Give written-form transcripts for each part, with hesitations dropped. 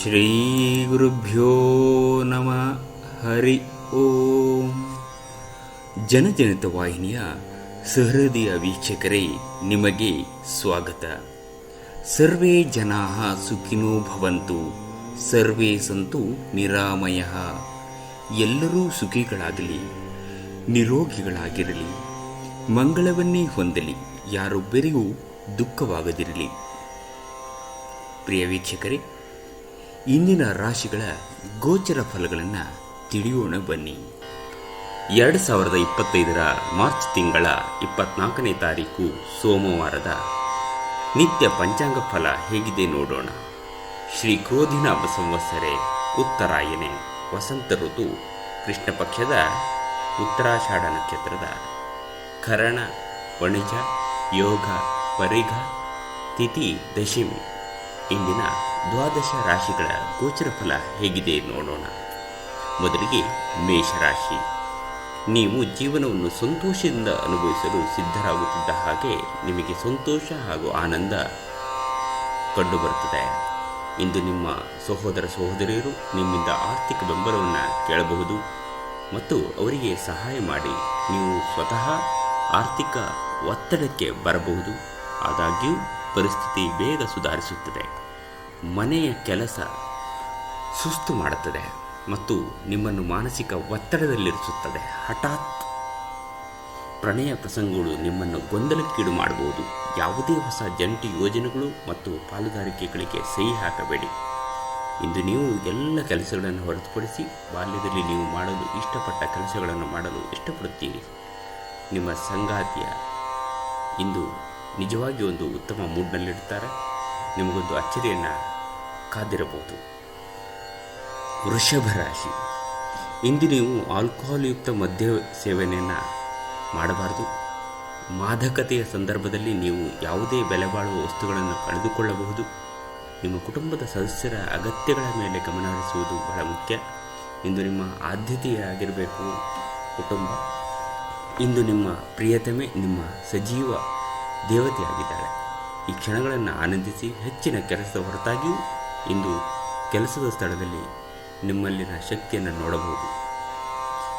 ಶ್ರೀ ಗುರುಭ್ಯೋ ನಮಃ. ಹರಿ ಓಂ. ಜನಜನಿತ ವಾಹಿನಿಯ ಸಹೃದಯ ವೀಕ್ಷಕರೇ, ನಿಮಗೆ ಸ್ವಾಗತ. ಸರ್ವೇ ಜನಾಃ ಸುಖಿನೋ ಭವಂತು, ಸರ್ವೇ ಸಂತು ನಿರಾಮಯಃ. ಎಲ್ಲರೂ ಸುಖಿಗಳಾಗಲಿ, ನಿರೋಗಿಗಳಾಗಿರಲಿ, ಮಂಗಳವನ್ನೇ ಹೊಂದಲಿ, ಯಾರೊಬ್ಬರಿಗೂ ದುಃಖವಾಗದಿರಲಿ. ಪ್ರಿಯ ವೀಕ್ಷಕರೇ, ಇಂದಿನ ರಾಶಿಗಳ ಗೋಚರ ಫಲಗಳನ್ನು ತಿಳಿಯೋಣ ಬನ್ನಿ. 2025 ಮಾರ್ಚ್ ತಿಂಗಳ 24ನೇ ತಾರೀಕು ಸೋಮವಾರದ ನಿತ್ಯ ಪಂಚಾಂಗ ಫಲ ಹೇಗಿದೆ ನೋಡೋಣ. ಶ್ರೀ ಕ್ರೋಧಿನಾಮ ಸಂವತ್ಸರೆ ಉತ್ತರಾಯಣೆ, ವಸಂತ ಋತು, ಕೃಷ್ಣ ಪಕ್ಷದ ಉತ್ತರಾಷಾಢ ನಕ್ಷತ್ರದ ಕರಣ, ವಣಿಜ, ಯೋಗ, ಪರಿಘ, ತಿಥಿ ದಶಮಿ. ಇಂದಿನ ದ್ವಾದಶ ರಾಶಿಗಳ ಗೋಚರ ಫಲ ಹೇಗಿದೆ ನೋಡೋಣ. ಮೊದಲಿಗೆ ಮೇಷರಾಶಿ. ನೀವು ಜೀವನವನ್ನು ಸಂತೋಷದಿಂದ ಅನುಭವಿಸಲು ಸಿದ್ಧರಾಗುತ್ತಿದ್ದ ಹಾಗೆ ನಿಮಗೆ ಸಂತೋಷ ಹಾಗೂ ಆನಂದ ಕಂಡುಬರುತ್ತದೆ. ಇಂದು ನಿಮ್ಮ ಸಹೋದರ ಸಹೋದರಿಯರು ನಿಮ್ಮಿಂದ ಆರ್ಥಿಕ ಬೆಂಬಲವನ್ನು ಕೇಳಬಹುದು ಮತ್ತು ಅವರಿಗೆ ಸಹಾಯ ಮಾಡಿ ನೀವು ಸ್ವತಃ ಆರ್ಥಿಕ ಒತ್ತಡಕ್ಕೆ ಬರಬಹುದು. ಆದಾಗ್ಯೂ ಪರಿಸ್ಥಿತಿ ಬೇಗ ಸುಧಾರಿಸುತ್ತದೆ. ಮನೆಯ ಕೆಲಸ ಸುಸ್ತು ಮಾಡುತ್ತದೆ ಮತ್ತು ನಿಮ್ಮನ್ನು ಮಾನಸಿಕ ಒತ್ತಡದಲ್ಲಿರಿಸುತ್ತದೆ. ಹಠಾತ್ ಪ್ರಣಯ ಪ್ರಸಂಗಗಳು ನಿಮ್ಮನ್ನು ಗೊಂದಲಕ್ಕೀಡು ಮಾಡಬಹುದು. ಯಾವುದೇ ಹೊಸ ಜಂಟಿ ಯೋಜನೆಗಳು ಮತ್ತು ಪಾಲುದಾರಿಕೆಗಳಿಗೆ ಸಹಿ ಹಾಕಬೇಡಿ. ಇಂದು ನೀವು ಎಲ್ಲ ಕೆಲಸಗಳನ್ನು ಹೊರತುಪಡಿಸಿ ಬಾಲ್ಯದಲ್ಲಿ ನೀವು ಮಾಡಲು ಇಷ್ಟಪಟ್ಟ ಕೆಲಸಗಳನ್ನು ಮಾಡಲು ಇಷ್ಟಪಡುತ್ತೀರಿ. ನಿಮ್ಮ ಸಂಗಾತಿಯ ಇಂದು ನಿಜವಾಗಿ ಒಂದು ಉತ್ತಮ ಮೂಡ್ನಲ್ಲಿರ್ತಾರೆ. ನಿಮಗೊಂದು ಅಚ್ಚರಿಯನ್ನು ಕಾದಿರಬಹುದು. ವೃಷಭ ರಾಶಿ. ಇಂದು ನೀವು ಆಲ್ಕೋಹಾಲ್ ಯುಕ್ತ ಮದ್ಯ ಸೇವನೆಯನ್ನು ಮಾಡಬಾರದು. ಮಾದಕತೆಯ ಸಂದರ್ಭದಲ್ಲಿ ನೀವು ಯಾವುದೇ ಬೆಲೆ ಬಾಳುವ ವಸ್ತುಗಳನ್ನು ಕಳೆದುಕೊಳ್ಳಬಹುದು. ನಿಮ್ಮ ಕುಟುಂಬದ ಸದಸ್ಯರ ಅಗತ್ಯಗಳ ಮೇಲೆ ಗಮನ ಹರಿಸುವುದು ಬಹಳ ಮುಖ್ಯ. ಇಂದು ನಿಮ್ಮ ಆದ್ಯತೆಯಾಗಿರಬೇಕು ಕುಟುಂಬ. ಇಂದು ನಿಮ್ಮ ಪ್ರಿಯತಮೆ ನಿಮ್ಮ ಸಜೀವ ದೇವತೆಯಾಗಿದ್ದಾಳೆ. ಈ ಕ್ಷಣಗಳನ್ನು ಆನಂದಿಸಿ. ಹೆಚ್ಚಿನ ಕೆಲಸದ ಹೊರತಾಗಿಯೂ ಇಂದು ಕೆಲಸದ ಸ್ಥಳದಲ್ಲಿ ನಿಮ್ಮಲ್ಲಿನ ಶಕ್ತಿಯನ್ನು ನೋಡಬಹುದು.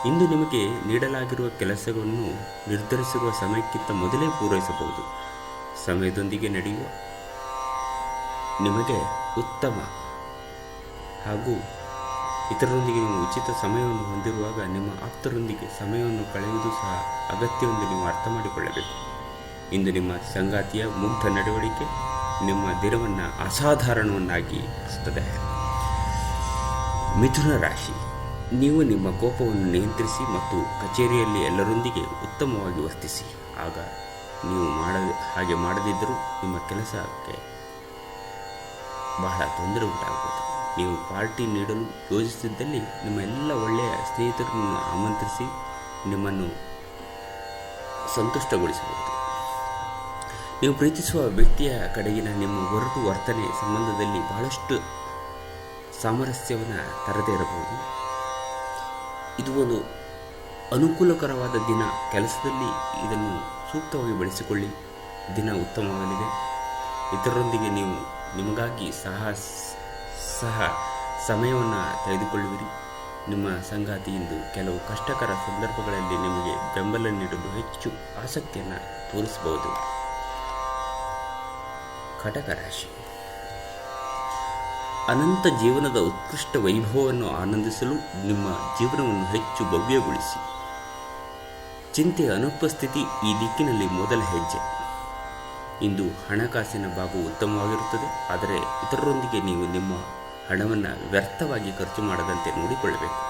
ಇಂದು ನಿಮಗೆ ನೀಡಲಾಗಿರುವ ಕೆಲಸವನ್ನು ನಿರ್ಧರಿಸಿರುವ ಸಮಯಕ್ಕಿಂತ ಮೊದಲೇ ಪೂರೈಸಬಹುದು. ಸಮಯದೊಂದಿಗೆ ನಡೆಯುವ ನಿಮಗೆ ಉತ್ತಮ ಹಾಗೂ ಇತರರೊಂದಿಗೆ ನೀವು ಉಚಿತ ಸಮಯವನ್ನು ಹೊಂದಿರುವಾಗ ನಿಮ್ಮ ಆಪ್ತರೊಂದಿಗೆ ಸಮಯವನ್ನು ಕಳೆಯುವುದು ಸಹ ಅಗತ್ಯವೆಂದು ನೀವು ಅರ್ಥ ಮಾಡಿಕೊಳ್ಳಬೇಕು. ಇಂದು ನಿಮ್ಮ ಸಂಗಾತಿಯ ಮುಗ್ಧ ನಡವಳಿಕೆ ನಿಮ್ಮ ದಿನವನ್ನು ಅಸಾಧಾರಣವನ್ನಾಗಿಸುತ್ತದೆ. ಮಿಥುನ ರಾಶಿ. ನೀವು ನಿಮ್ಮ ಕೋಪವನ್ನು ನಿಯಂತ್ರಿಸಿ ಮತ್ತು ಕಚೇರಿಯಲ್ಲಿ ಎಲ್ಲರೊಂದಿಗೆ ಉತ್ತಮವಾಗಿ ವರ್ತಿಸಿ. ಆಗ ನೀವು ಹಾಗೆ ಮಾಡದಿದ್ದರೂ ನಿಮ್ಮ ಕೆಲಸಕ್ಕೆ ಬಹಳ ತೊಂದರೆ ಉಂಟಾಗಬಹುದು. ನೀವು ಪಾರ್ಟಿ ನೀಡಲು ಯೋಜಿಸಿದ್ದಲ್ಲಿ ನಿಮ್ಮ ಎಲ್ಲ ಒಳ್ಳೆಯ ಸ್ನೇಹಿತರನ್ನು ಆಮಂತ್ರಿಸಿ ನಿಮ್ಮನ್ನು ಸಂತುಷ್ಟಗೊಳಿಸಬಹುದು. ನೀವು ಪ್ರೀತಿಸುವ ವ್ಯಕ್ತಿಯ ಕಡೆಗಿನ ನಿಮ್ಮ ಒರಟು ವರ್ತನೆ ಸಂಬಂಧದಲ್ಲಿ ಬಹಳಷ್ಟು ಸಾಮರಸ್ಯವನ್ನು ತರದೇ ಇರಬಹುದು. ಇದು ಒಂದು ಅನುಕೂಲಕರವಾದ ದಿನ. ಕೆಲಸದಲ್ಲಿ ಇದನ್ನು ಸೂಕ್ತವಾಗಿ ಬಳಸಿಕೊಳ್ಳಿ. ದಿನ ಉತ್ತಮವಾಗಲಿದೆ. ಇತರರೊಂದಿಗೆ ನೀವು ನಿಮಗಾಗಿ ಸಹ ಸಮಯವನ್ನು ತೆಗೆದುಕೊಳ್ಳುವಿರಿ. ನಿಮ್ಮ ಸಂಗಾತಿ ಇಂದು ಕೆಲವು ಕಷ್ಟಕರ ಸಂದರ್ಭಗಳಲ್ಲಿ ನಿಮಗೆ ಬೆಂಬಲ ನೀಡಲು ಹೆಚ್ಚು ಆಸಕ್ತಿಯನ್ನು ತೋರಿಸಬಹುದು. ಕಟಕ ರಾಶಿ. ಅನಂತ ಜೀವನದ ಉತ್ಕೃಷ್ಟ ವೈಭವವನ್ನು ಆನಂದಿಸಲು ನಿಮ್ಮ ಜೀವನವನ್ನು ಹೆಚ್ಚು ಭವ್ಯಗೊಳಿಸಿ. ಚಿಂತೆಯ ಅನುಪಸ್ಥಿತಿ ಈ ದಿಕ್ಕಿನಲ್ಲಿ ಮೊದಲ ಹೆಜ್ಜೆ. ಇಂದು ಹಣಕಾಸಿನ ಭಾಗವು ಉತ್ತಮವಾಗಿರುತ್ತದೆ. ಆದರೆ ಇತರರೊಂದಿಗೆ ನೀವು ನಿಮ್ಮ ಹಣವನ್ನು ವ್ಯರ್ಥವಾಗಿ ಖರ್ಚು ಮಾಡದಂತೆ ನೋಡಿಕೊಳ್ಳಬೇಕು.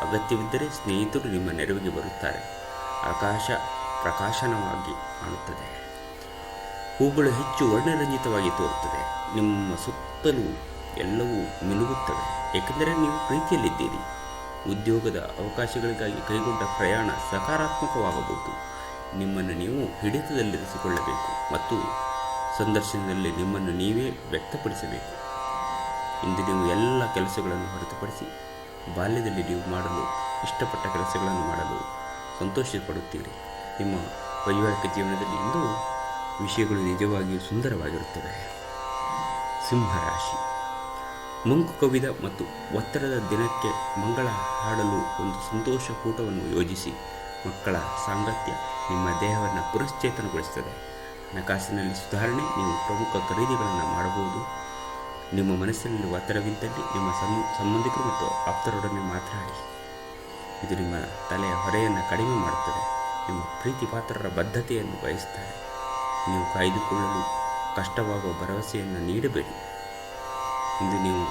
ಅಗತ್ಯವಿದ್ದರೆ ಸ್ನೇಹಿತರು ನಿಮ್ಮ ನೆರವಿಗೆ ಬರುತ್ತಾರೆ. ಆಕಾಶ ಪ್ರಕಾಶನವಾಗಿ ಕಾಣುತ್ತದೆ. ಹೂಗಳು ಹೆಚ್ಚು ವರ್ಣರಂಜಿತವಾಗಿ ತೋರುತ್ತದೆ. ನಿಮ್ಮ ಸುತ್ತಲೂ ಎಲ್ಲವೂ ಮಿನುಗುತ್ತವೆ, ಏಕೆಂದರೆ ನೀವು ಪ್ರೀತಿಯಲ್ಲಿದ್ದೀರಿ. ಉದ್ಯೋಗದ ಅವಕಾಶಗಳಿಗಾಗಿ ಕೈಗೊಂಡ ಪ್ರಯಾಣ ಸಕಾರಾತ್ಮಕವಾಗಬಹುದು. ನಿಮ್ಮನ್ನು ನೀವು ಹಿಡಿತದಲ್ಲಿರಿಸಿಕೊಳ್ಳಬೇಕು ಮತ್ತು ಸಂದರ್ಶನದಲ್ಲಿ ನಿಮ್ಮನ್ನು ನೀವೇ ವ್ಯಕ್ತಪಡಿಸಬೇಕು. ಇಂದು ನೀವು ಎಲ್ಲ ಕೆಲಸಗಳನ್ನು ಹೊರತುಪಡಿಸಿ ಬಾಲ್ಯದಲ್ಲಿ ನೀವು ಮಾಡಲು ಇಷ್ಟಪಟ್ಟ ಕೆಲಸಗಳನ್ನು ಮಾಡಲು ಸಂತೋಷಪಡುತ್ತೀರಿ. ನಿಮ್ಮ ವೈವಾಹಿಕ ಜೀವನದಲ್ಲಿ ಇಂದು ವಿಷಯಗಳು ನಿಜವಾಗಿಯೂ ಸುಂದರವಾಗಿರುತ್ತವೆ. ಸಿಂಹರಾಶಿ. ಮಂಕು ಕವಿದ ಮತ್ತು ಒತ್ತಡದ ದಿನಕ್ಕೆ ಮಂಗಳ ಹಾಡಲು ಒಂದು ಸಂತೋಷ ಕೂಟವನ್ನು ಯೋಜಿಸಿ. ಮಕ್ಕಳ ಸಾಂಗತ್ಯ ನಿಮ್ಮ ದೇಹವನ್ನು ಪುನಶ್ಚೇತನಗೊಳಿಸುತ್ತದೆ. ಹಣಕಾಸಿನಲ್ಲಿ ಸುಧಾರಣೆ, ನೀವು ಪ್ರಮುಖ ಖರೀದಿಗಳನ್ನು ಮಾಡಬಹುದು. ನಿಮ್ಮ ಮನಸ್ಸಿನಲ್ಲಿ ಒತ್ತಡವಿದ್ದಲ್ಲಿ ನಿಮ್ಮ ಸಂಬಂಧಿಕರು ಮತ್ತು ಆಪ್ತರೊಡನೆ ಮಾತನಾಡಿ. ಇದು ನಿಮ್ಮ ತಲೆಯ ಹೊರೆಯನ್ನು ಕಡಿಮೆ ಮಾಡುತ್ತದೆ. ನಿಮ್ಮ ಪ್ರೀತಿ ಪಾತ್ರರ ಬದ್ಧತೆಯನ್ನು ಬಯಸುತ್ತಾರೆ. ನೀವು ಕಾಯ್ದುಕೊಳ್ಳಲು ಕಷ್ಟವಾಗುವ ಭರವಸೆಯನ್ನು ನೀಡಬೇಡಿ. ಇಂದು ನೀವು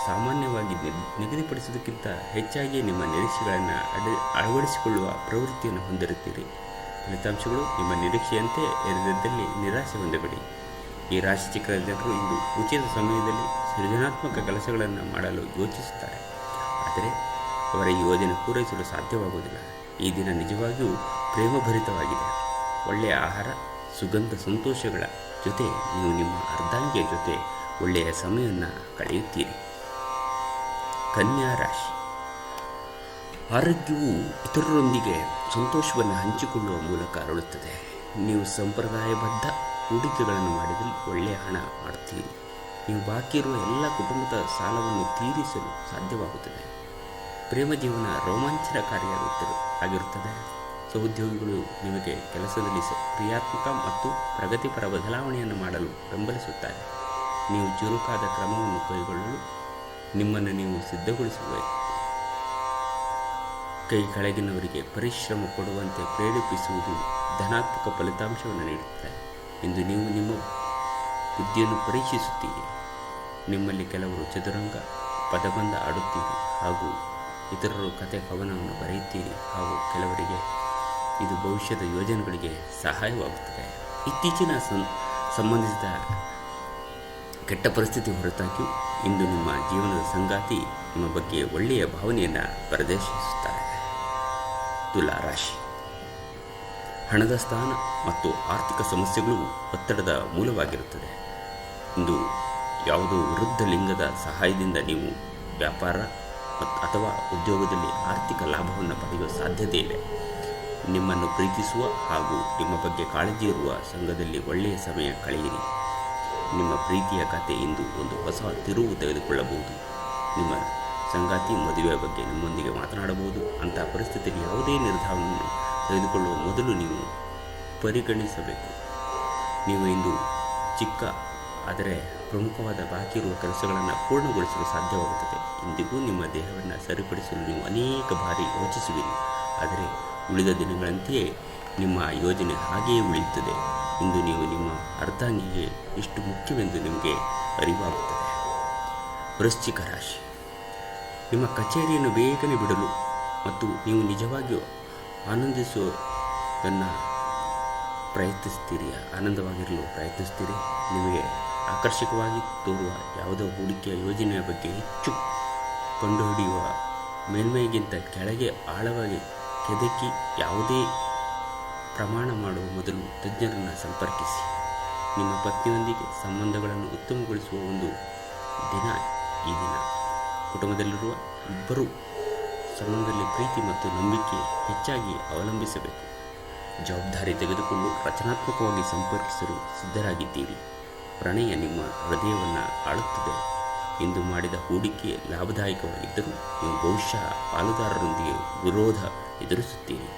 ಸಾಮಾನ್ಯವಾಗಿ ನಿಗದಿಪಡಿಸುವುದಕ್ಕಿಂತ ಹೆಚ್ಚಾಗಿ ನಿಮ್ಮ ನಿರೀಕ್ಷೆಗಳನ್ನು ಅಳವಡಿಸಿಕೊಳ್ಳುವ ಪ್ರವೃತ್ತಿಯನ್ನು ಹೊಂದಿರುತ್ತೀರಿ. ಫಲಿತಾಂಶಗಳು ನಿಮ್ಮ ನಿರೀಕ್ಷೆಯಂತೆ ಇರದಿದ್ದಲ್ಲಿ ನಿರಾಸೆ ಹೊಂದಬೇಡಿ. ಈ ರಾಶಿ ಚಕ್ರದ ಜನರು ಇಂದು ಉಚಿತ ಸಮಯದಲ್ಲಿ ಸೃಜನಾತ್ಮಕ ಕೆಲಸಗಳನ್ನು ಮಾಡಲು ಯೋಚಿಸುತ್ತಾರೆ, ಆದರೆ ಅವರ ಯೋಜನೆ ಪೂರೈಸಲು ಸಾಧ್ಯವಾಗುವುದಿಲ್ಲ. ಈ ದಿನ ನಿಜವಾಗಿಯೂ ಪ್ರೇಮಭರಿತವಾಗಿದೆ. ಒಳ್ಳೆಯ ಆಹಾರ, ಸುಗಂಧ ಸಂತೋಷಗಳ ಜೊತೆ ನೀವು ನಿಮ್ಮ ಅರ್ಧಾಂಗಿಯ ಜೊತೆ ಒಳ್ಳೆಯ ಸಮಯವನ್ನು ಕಳೆಯುತ್ತೀರಿ. ಕನ್ಯಾ ರಾಶಿ. ಆರೋಗ್ಯವು ಇತರರೊಂದಿಗೆ ಸಂತೋಷವನ್ನು ಹಂಚಿಕೊಳ್ಳುವ ಮೂಲಕ ಅರಳುತ್ತದೆ. ನೀವು ಸಂಪ್ರದಾಯಬದ್ಧ ಹೂಡಿಕೆಗಳನ್ನು ಮಾಡಿದಲ್ಲಿ ಒಳ್ಳೆಯ ಹಣ ಮಾಡುತ್ತೀರಿ. ನೀವು ಬಾಕಿ ಇರುವ ಎಲ್ಲ ಕುಟುಂಬದ ಸಾಲವನ್ನು ತೀರಿಸಲು ಸಾಧ್ಯವಾಗುತ್ತದೆ. ಪ್ರೇಮ ಜೀವನ ರೋಮಾಂಚನಕಾರಿಯಾಗಿರುತ್ತದೆ. ಸಹೋದ್ಯೋಗಿಗಳು ನಿಮಗೆ ಕೆಲಸದಲ್ಲಿ ಕ್ರಿಯಾತ್ಮಕ ಮತ್ತು ಪ್ರಗತಿಪರ ಬದಲಾವಣೆಯನ್ನು ಮಾಡಲು ಬೆಂಬಲಿಸುತ್ತಾರೆ. ನೀವು ಚುರುಕಾದ ಕ್ರಮವನ್ನು ಕೈಗೊಳ್ಳಲು ನಿಮ್ಮನ್ನು ನೀವು ಸಿದ್ಧಗೊಳಿಸಬೇಕು. ಕೈ ಕೆಳಗಿನವರಿಗೆ ಪರಿಶ್ರಮ ಪಡುವಂತೆ ಪ್ರೇರೇಪಿಸುವುದು ಧನಾತ್ಮಕ ಫಲಿತಾಂಶವನ್ನು ನೀಡುತ್ತದೆ. ಇಂದು ನೀವು ನಿಮ್ಮ ಬುದ್ಧಿಯನ್ನು ಪರೀಕ್ಷಿಸುತ್ತೀರಿ. ನಿಮ್ಮಲ್ಲಿ ಕೆಲವರು ಚದುರಂಗ ಪದಬಂಧ ಆಡುತ್ತೀರಿ ಹಾಗೂ ಇತರರು ಕತೆ ಕವನವನ್ನು ಬರೆಯುತ್ತೀರಿ ಹಾಗೂ ಕೆಲವರಿಗೆ ಇದು ಭವಿಷ್ಯದ ಯೋಜನೆಗಳಿಗೆ ಸಹಾಯವಾಗುತ್ತದೆ. ಇತ್ತೀಚಿನ ಸಂಬಂಧಿಸಿದ ಕೆಟ್ಟ ಪರಿಸ್ಥಿತಿ ಹೊರತಾಗಿಯೂ ಇಂದು ನಿಮ್ಮ ಜೀವನದ ಸಂಗಾತಿ ನಿಮ್ಮ ಬಗ್ಗೆ ಒಳ್ಳೆಯ ಭಾವನೆಯನ್ನು ಪ್ರದರ್ಶಿಸುತ್ತಾರೆ. ತುಲಾ ರಾಶಿ. ಹಣದ ಸ್ಥಾನ ಮತ್ತು ಆರ್ಥಿಕ ಸಮಸ್ಯೆಗಳು ಒತ್ತಡದ ಮೂಲವಾಗಿರುತ್ತದೆ. ಇಂದು ಯಾವುದೋ ವೃದ್ಧ ಲಿಂಗದ ಸಹಾಯದಿಂದ ನೀವು ವ್ಯಾಪಾರ ಅಥವಾ ಉದ್ಯೋಗದಲ್ಲಿ ಆರ್ಥಿಕ ಲಾಭವನ್ನು ಪಡೆಯುವ ಸಾಧ್ಯತೆ ಇದೆ. ನಿಮ್ಮನ್ನು ಪ್ರೀತಿಸುವ ಹಾಗೂ ನಿಮ್ಮ ಬಗ್ಗೆ ಕಾಳಜಿ ಇರುವ ಸಂಘದಲ್ಲಿ ಒಳ್ಳೆಯ ಸಮಯ ಕಳೆಯಿರಿ. ನಿಮ್ಮ ಪ್ರೀತಿಯ ಕತೆ ಇಂದು ಒಂದು ಹೊಸ ತಿರುವು ತೆಗೆದುಕೊಳ್ಳಬಹುದು. ನಿಮ್ಮ ಸಂಗಾತಿ ಮದುವೆಯ ಬಗ್ಗೆ ನಿಮ್ಮೊಂದಿಗೆ ಮಾತನಾಡಬಹುದು. ಅಂತಹ ಪರಿಸ್ಥಿತಿಯಲ್ಲಿ ಯಾವುದೇ ನಿರ್ಧಾರವನ್ನು ತೆಗೆದುಕೊಳ್ಳುವ ಮೊದಲು ನೀವು ಪರಿಗಣಿಸಬೇಕು. ನೀವು ಇಂದು ಚಿಕ್ಕ ಆದರೆ ಪ್ರಮುಖವಾದ ಬಾಕಿ ಇರುವ ಕೆಲಸಗಳನ್ನು ಪೂರ್ಣಗೊಳಿಸಲು ಸಾಧ್ಯವಾಗುತ್ತದೆ. ಇಂದಿಗೂ ನಿಮ್ಮ ದೇಹವನ್ನು ಸರಿಪಡಿಸಲು ನೀವು ಅನೇಕ ಬಾರಿ ಯೋಚಿಸುವಿರಿ, ಆದರೆ ಉಳಿದ ದಿನಗಳಂತೆಯೇ ನಿಮ್ಮ ಯೋಜನೆ ಹಾಗೆಯೇ ಉಳಿಯುತ್ತದೆ. ಇಂದು ನೀವು ನಿಮ್ಮ ಅರ್ಧಾಂಗಿಗೆ ಎಷ್ಟು ಮುಖ್ಯವೆಂದು ನಿಮಗೆ ಅರಿವಾಗುತ್ತದೆ. ವೃಶ್ಚಿಕ ರಾಶಿ. ನಿಮ್ಮ ಕಚೇರಿಯನ್ನು ಬೇಗನೆ ಬಿಡಲು ಮತ್ತು ನೀವು ನಿಜವಾಗಿಯೂ ಆನಂದವಾಗಿರಲು ಪ್ರಯತ್ನಿಸ್ತೀರಿ. ನಿಮಗೆ ಆಕರ್ಷಕವಾಗಿ ತೋರುವ ಯಾವುದೋ ಹೂಡಿಕೆಯ ಯೋಜನೆಯ ಬಗ್ಗೆ ಹೆಚ್ಚು ಕಂಡುಹಿಡಿಯುವ ಮೇಲ್ಮೈಗಿಂತ ಕೆಳಗೆ ಆಳವಾಗಿ ಕೆದಕಿ ಯಾವುದೇ ಪ್ರಮಾಣ ಮಾಡುವ ಮೊದಲು ತಜ್ಞರನ್ನು ಸಂಪರ್ಕಿಸಿ. ನಿಮ್ಮ ಪತ್ನಿಯೊಂದಿಗೆ ಸಂಬಂಧಗಳನ್ನು ಉತ್ತಮಗೊಳಿಸುವ ಒಂದು ದಿನ ಈ ದಿನ. ಕುಟುಂಬದಲ್ಲಿರುವ ಇಬ್ಬರು ಸಂಬಂಧದಲ್ಲಿ ಪ್ರೀತಿ ಮತ್ತು ನಂಬಿಕೆ ಹೆಚ್ಚಾಗಿ ಅವಲಂಬಿಸಬೇಕು. ಜವಾಬ್ದಾರಿ ತೆಗೆದುಕೊಂಡು ರಚನಾತ್ಮಕವಾಗಿ ಸಂಪರ್ಕಿಸಲು ಸಿದ್ಧರಾಗಿದ್ದೀರಿ. ಪ್ರಣಯ ನಿಮ್ಮ ಹೃದಯವನ್ನು ಆಳುತ್ತದೆ. ಇಂದು ಮಾಡಿದ ಹೂಡಿಕೆ ಲಾಭದಾಯಕವಾಗಿದ್ದರೂ ನೀವು ಬಹುಶಃ ಪಾಲುದಾರರೊಂದಿಗೆ ವಿರೋಧ ಎದುರಿಸುತ್ತೀರಿ.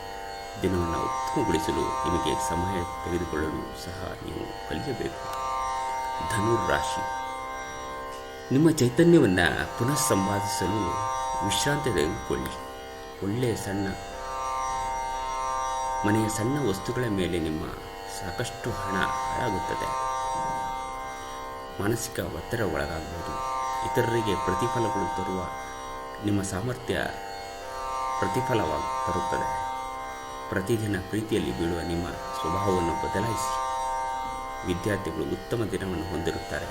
ದಿನವನ್ನು ಉತ್ತಮಗೊಳಿಸಲು ನಿಮಗೆ ಸಮಯ ತೆಗೆದುಕೊಳ್ಳಲು ಸಹ ನೀವು ಕಲಿಯಬೇಕು. ಧನುರ್ ರಾಶಿ. ನಿಮ್ಮ ಚೈತನ್ಯವನ್ನು ಪುನಃ ಸಂಪಾದಿಸಲು ವಿಶ್ರಾಂತಿ ತೆಗೆದುಕೊಳ್ಳಿ. ಮನೆಯ ಸಣ್ಣ ವಸ್ತುಗಳ ಮೇಲೆ ನಿಮ್ಮ ಸಾಕಷ್ಟು ಹಣ ಹಾಳಾಗುತ್ತದೆ. ಮಾನಸಿಕ ಒತ್ತಡ ಒಳಗಾಗಬಹುದು. ಇತರರಿಗೆ ಪ್ರತಿಫಲಗಳು ತರುವ ನಿಮ್ಮ ಸಾಮರ್ಥ್ಯ ತರುತ್ತದೆ. ಪ್ರತಿದಿನ ಪ್ರೀತಿಯಲ್ಲಿ ಬೀಳುವ ನಿಮ್ಮ ಸ್ವಭಾವವನ್ನು ಬದಲಾಯಿಸಿ. ವಿದ್ಯಾರ್ಥಿಗಳು ಉತ್ತಮ ದಿನವನ್ನು ಹೊಂದಿರುತ್ತಾರೆ.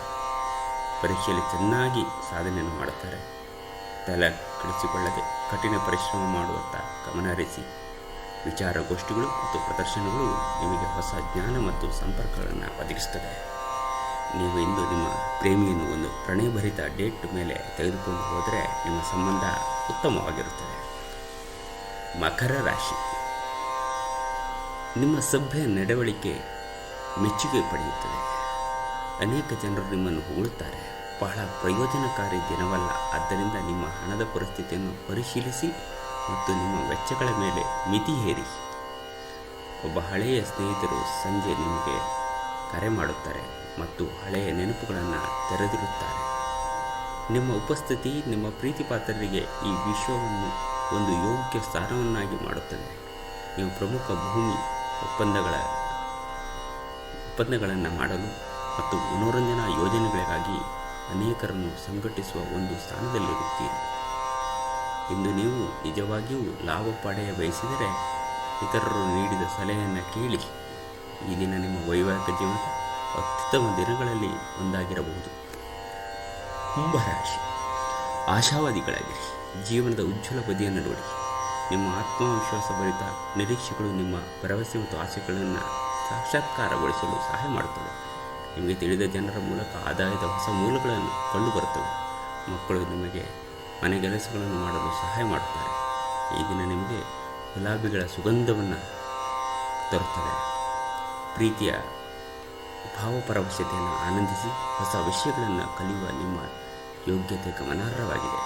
ಪರೀಕ್ಷೆಯಲ್ಲಿ ಚೆನ್ನಾಗಿ ಸಾಧನೆಯನ್ನು ಮಾಡುತ್ತಾರೆ. ತಲೆ ಕೆಡಿಸಿಕೊಳ್ಳದೆ ಕಠಿಣ ಪರಿಶ್ರಮ ಮಾಡುವತ್ತ ಗಮನಹರಿಸಿ. ವಿಚಾರಗೋಷ್ಠಿಗಳು ಮತ್ತು ಪ್ರದರ್ಶನಗಳು ನಿಮಗೆ ಹೊಸ ಜ್ಞಾನ ಮತ್ತು ಸಂಪರ್ಕಗಳನ್ನು ಒದಗಿಸುತ್ತದೆ. ನೀವು ಇಂದು ನಿಮ್ಮ ಪ್ರೇಮಿಯನ್ನು ಒಂದು ಪ್ರಣಯಭರಿತ ಡೇಟ್ ಮೇಲೆ ತೆಗೆದುಕೊಂಡು ಹೋದರೆ ನಿಮ್ಮ ಸಂಬಂಧ ಉತ್ತಮವಾಗಿರುತ್ತದೆ. ಮಕರ ರಾಶಿ. ನಿಮ್ಮ ಸಭ್ಯ ನಡವಳಿಕೆ ಮೆಚ್ಚುಗೆ ಪಡೆಯುತ್ತದೆ. ಅನೇಕ ಜನರು ನಿಮ್ಮನ್ನು ಹೊಗಳುತ್ತಾರೆ. ಬಹಳ ಪ್ರಯೋಜನಕಾರಿ ದಿನವಲ್ಲ. ಆದ್ದರಿಂದ ನಿಮ್ಮ ಹಣದ ಪರಿಸ್ಥಿತಿಯನ್ನು ಪರಿಶೀಲಿಸಿ ಮತ್ತು ನಿಮ್ಮ ವೆಚ್ಚಗಳ ಮೇಲೆ ಮಿತಿ ಹೇರಿ. ಒಬ್ಬ ಹಳೆಯ ಸ್ನೇಹಿತರು ಸಂಜೆ ನಿಮಗೆ ಕರೆ ಮಾಡುತ್ತಾರೆ ಮತ್ತು ಹಳೆಯ ನೆನಪುಗಳನ್ನು ತೆರೆದಿರುತ್ತಾರೆ. ನಿಮ್ಮ ಉಪಸ್ಥಿತಿ ನಿಮ್ಮ ಪ್ರೀತಿಪಾತ್ರರಿಗೆ ಈ ವಿಶ್ವವನ್ನು ಒಂದು ಯೋಗ್ಯ ಸ್ಥಾನವನ್ನಾಗಿ ಮಾಡುತ್ತದೆ. ನೀವು ಪ್ರಮುಖ ಭೂಮಿ ಒಪ್ಪಂದಗಳನ್ನು ಮಾಡಲು ಮತ್ತು ಮನೋರಂಜನಾ ಯೋಜನೆಗಳಿಗಾಗಿ ಅನೇಕರನ್ನು ಸಂಘಟಿಸುವ ಒಂದು ಸ್ಥಾನದಲ್ಲಿರುತ್ತೀರಿ. ಇಂದು ನೀವು ನಿಜವಾಗಿಯೂ ಲಾಭ ಪಡೆಯ ಬಯಸಿದರೆ ಇತರರು ನೀಡಿದ ಸಲಹೆಯನ್ನು ಕೇಳಿ. ಈ ದಿನ ನಿಮ್ಮ ವೈವಾಹಿಕ ಜೀವನದ ಅತ್ಯುತ್ತಮ ದಿನಗಳಲ್ಲಿ ಒಂದಾಗಿರಬಹುದು. ಕುಂಭರಾಶಿ, ಆಶಾವಾದಿಗಳಾಗಿರಿ. ಜೀವನದ ಉಜ್ವಲ ಬದಿಯನ್ನು ನೋಡಿ. ನಿಮ್ಮ ಆತ್ಮವಿಶ್ವಾಸಭರಿತ ನಿರೀಕ್ಷೆಗಳು ನಿಮ್ಮ ಭರವಸೆ ಮತ್ತು ಆಸೆಗಳನ್ನು ಸಾಕ್ಷಾತ್ಕಾರಗೊಳಿಸಲು ಸಹಾಯ ಮಾಡುತ್ತವೆ. ನಿಮಗೆ ತಿಳಿದ ಜನರ ಮೂಲಕ ಆದಾಯದ ಹೊಸ ಮೂಲಗಳನ್ನು ಕಂಡುಬರುತ್ತವೆ. ಮಕ್ಕಳು ನಿಮಗೆ ಮನೆಗೆಲಸಗಳನ್ನು ಮಾಡಲು ಸಹಾಯ ಮಾಡುತ್ತಾರೆ. ಈ ದಿನ ನಿಮಗೆ ಗುಲಾಬಿಗಳ ಸುಗಂಧವನ್ನು ತರುತ್ತದೆ. ಪ್ರೀತಿಯ ಭಾವಪರವಶತೆಯನ್ನು ಆನಂದಿಸಿ. ಹೊಸ ವಿಷಯಗಳನ್ನು ಕಲಿಯುವ ನಿಮ್ಮ ಯೋಗ್ಯತೆ ಗಮನಾರ್ಹವಾಗಿದೆ.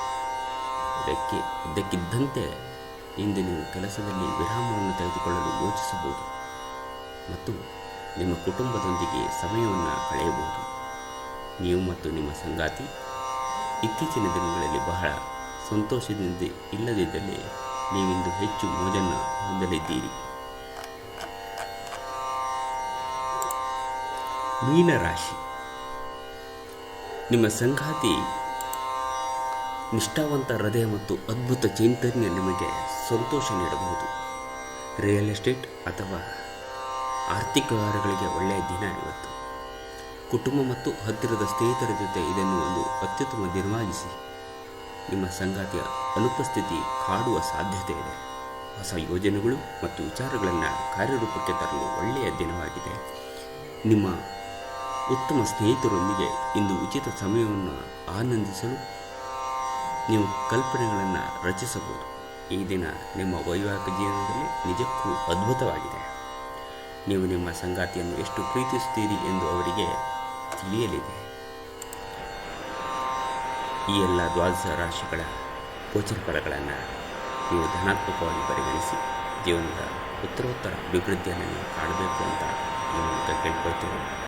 ಇದ್ದಕ್ಕಿದ್ದಂತೆ ಇಂದು ನೀವು ಕೆಲಸದಲ್ಲಿ ವಿರಾಮವನ್ನು ತೆಗೆದುಕೊಳ್ಳಲು ಯೋಚಿಸಬಹುದು ಮತ್ತು ನಿಮ್ಮ ಕುಟುಂಬದೊಂದಿಗೆ ಸಮಯವನ್ನು ಕಳೆಯಬಹುದು. ನೀವು ಮತ್ತು ನಿಮ್ಮ ಸಂಗಾತಿ ಇತ್ತೀಚಿನ ದಿನಗಳಲ್ಲಿ ಬಹಳ ಸಂತೋಷದಿಂದ ಇಲ್ಲದಿದ್ದಲ್ಲಿ ನೀವಿಂದು ಹೆಚ್ಚು ಮೋಜನ್ನು ಹೊಂದಲಿದ್ದೀರಿ. ಮೀನರಾಶಿ, ನಿಮ್ಮ ಸಂಗಾತಿ ನಿಷ್ಠಾವಂತ ಹೃದಯ ಮತ್ತು ಅದ್ಭುತ ಚೈತನ್ಯ ನಿಮಗೆ ಸಂತೋಷ ನೀಡಬಹುದು. ರಿಯಲ್ ಎಸ್ಟೇಟ್ ಅಥವಾ ಆರ್ಥಿಕ ವ್ಯವಹಾರಗಳಿಗೆ ಒಳ್ಳೆಯ ದಿನ ಇವತ್ತು. ಕುಟುಂಬ ಮತ್ತು ಹತ್ತಿರದ ಸ್ನೇಹಿತರ ಜೊತೆ ಇದನ್ನು ಒಂದು ಅತ್ಯುತ್ತಮ ದಿನವಾಗಿಸಿ. ನಿಮ್ಮ ಸಂಗಾತಿಯ ಅನುಪಸ್ಥಿತಿ ಕಾಡುವ ಸಾಧ್ಯತೆ ಇದೆ. ಹೊಸ ಯೋಜನೆಗಳು ಮತ್ತು ವಿಚಾರಗಳನ್ನು ಕಾರ್ಯರೂಪಕ್ಕೆ ತರಲು ಒಳ್ಳೆಯ ದಿನವಾಗಿದೆ. ನಿಮ್ಮ ಉತ್ತಮ ಸ್ನೇಹಿತರೊಂದಿಗೆ ಇಂದು ಉಚಿತ ಸಮಯವನ್ನು ಆನಂದಿಸಲು ನೀವು ಕಲ್ಪನೆಗಳನ್ನು ರಚಿಸಬಹುದು. ಈ ದಿನ ನಿಮ್ಮ ವೈವಾಹಿಕ ಜೀವನದಲ್ಲಿ ನಿಜಕ್ಕೂ ಅದ್ಭುತವಾಗಿದೆ. ನೀವು ನಿಮ್ಮ ಸಂಗಾತಿಯನ್ನು ಎಷ್ಟು ಪ್ರೀತಿಸುತ್ತೀರಿ ಎಂದು ಅವರಿಗೆ ತಿಳಿಯಲಿದೆ. ಈ ಎಲ್ಲ 12 ರಾಶಿಗಳ ಗೋಚರ ಫಲಗಳನ್ನು ನೀವು ಧನಾತ್ಮಕವಾಗಿ ಪರಿಗಣಿಸಿ ಜೀವನದ ಉತ್ತರೋತ್ತರ ಅಭಿವೃದ್ಧಿಯನ್ನು ನೀವು ಕಾಣಬೇಕು ಅಂತ ಈ ಮೂಲಕ ಕೇಳ್ಕೊಳ್ತೀವಿ.